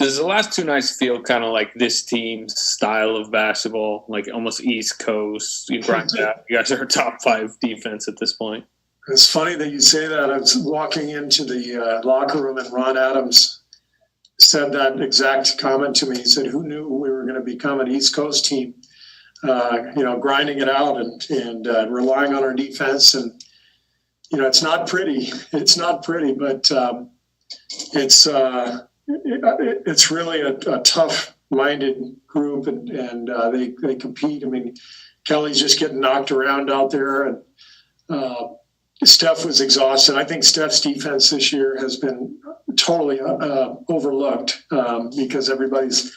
does the last two nights feel kind of like this team's style of basketball, like almost East Coast? You grind out. You guys are a top 5 defense at this point. It's funny that you say that. I was walking into the locker room and Ron Adams said that exact comment to me. He said, "Who knew we were going to become an East Coast team? Grinding it out and relying on our defense. And it's not pretty. It's not pretty, but it's really a tough-minded group, and they compete. I mean, Kelly's just getting knocked around out there, and Steph was exhausted. I think Steph's defense this year has been totally overlooked because everybody's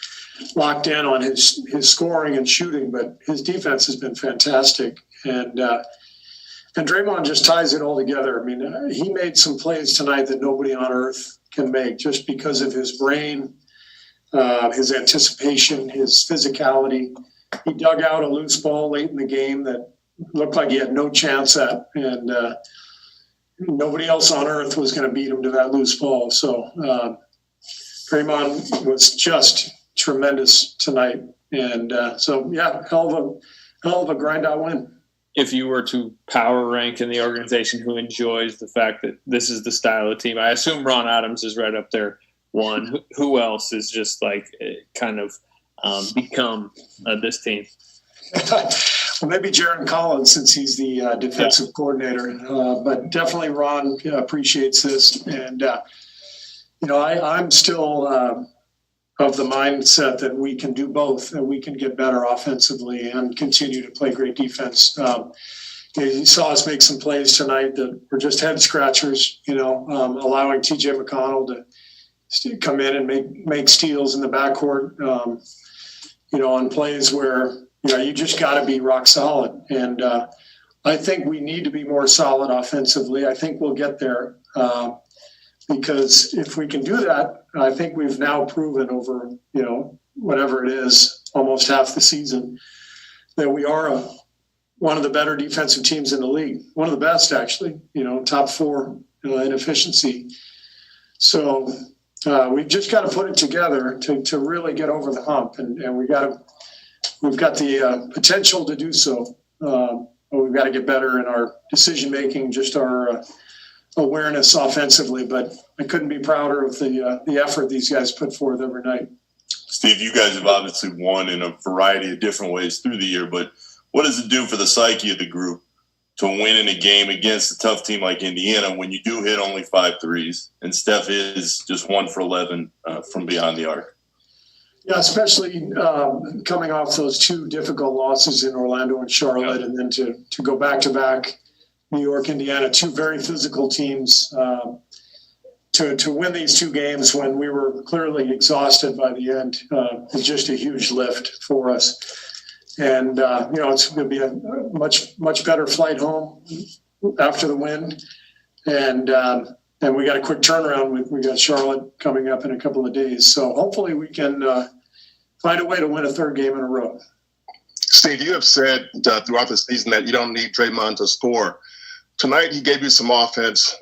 locked in on his scoring and shooting, but his defense has been fantastic. And Draymond just ties it all together. I mean, he made some plays tonight that nobody on earth can make just because of his brain, his anticipation, his physicality. He dug out a loose ball late in the game that looked like he had no chance at, and nobody else on earth was going to beat him to that loose ball. So Draymond was just tremendous tonight, and hell of a grind out win. If you were to power rank in the organization who enjoys the fact that this is the style of team, I assume Ron Adams is right up there. One, who else is just like kind of become this team? Well, maybe Jaron Collins, since he's the defensive coordinator, but definitely Ron appreciates this. And, I'm still of the mindset that we can do both, that we can get better offensively and continue to play great defense. You saw us make some plays tonight that were just head scratchers, allowing TJ McConnell to come in and make steals in the backcourt, on plays where, you just got to be rock solid. And I think we need to be more solid offensively. I think we'll get there because if we can do that, I think we've now proven over, whatever it is, almost half the season, that we are one of the better defensive teams in the league. One of the best, actually, top 4 in efficiency. So we've just got to put it together to really get over the hump. And we've got the potential to do so. But we've got to get better in our decision-making, just our awareness offensively. But I couldn't be prouder of the effort these guys put forth every night. Steve, you guys have obviously won in a variety of different ways through the year, but what does it do for the psyche of the group to win in a game against a tough team like Indiana when you do hit only 5 threes and Steph is just 1 for 11 from beyond the arc? Yeah, especially coming off those 2 difficult losses in Orlando and Charlotte, and then to go back-to-back New York, Indiana, 2 very physical teams, to win these 2 games when we were clearly exhausted by the end is just a huge lift for us. And, it's going to be a much, much better flight home after the win. And we got a quick turnaround. We got Charlotte coming up in a couple of days. So hopefully we can find a way to win a 3rd game in a row. Steve, you have said throughout the season that you don't need Draymond to score. Tonight he gave you some offense.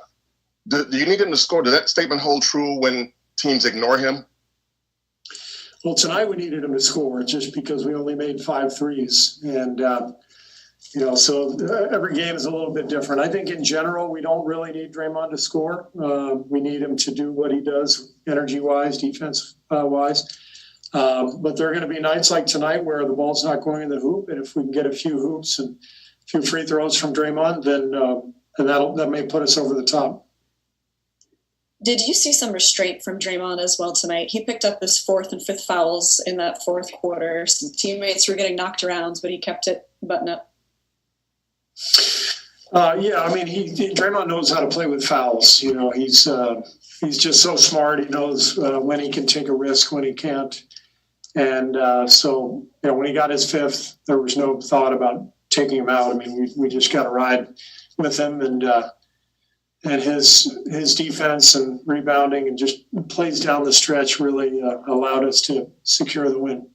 Do you need him to score? Does that statement hold true when teams ignore him? Well, tonight we needed him to score just because we only made 5 threes. And, so every game is a little bit different. I think in general, we don't really need Draymond to score. We need him to do what he does energy-wise, defense-wise. But there are going to be nights like tonight where the ball's not going in the hoop. And if we can get a few hoops and a few free throws from Draymond, then that may put us over the top. Did you see some restraint from Draymond as well tonight? He picked up his 4th and 5th fouls in that 4th quarter. Some teammates were getting knocked around, but he kept it buttoned up. Draymond knows how to play with fouls. He's just so smart. He knows when he can take a risk, when he can't. And when he got his 5th, there was no thought about taking him out. I mean, we just got to ride with him, and his defense and rebounding and just plays down the stretch really allowed us to secure the win.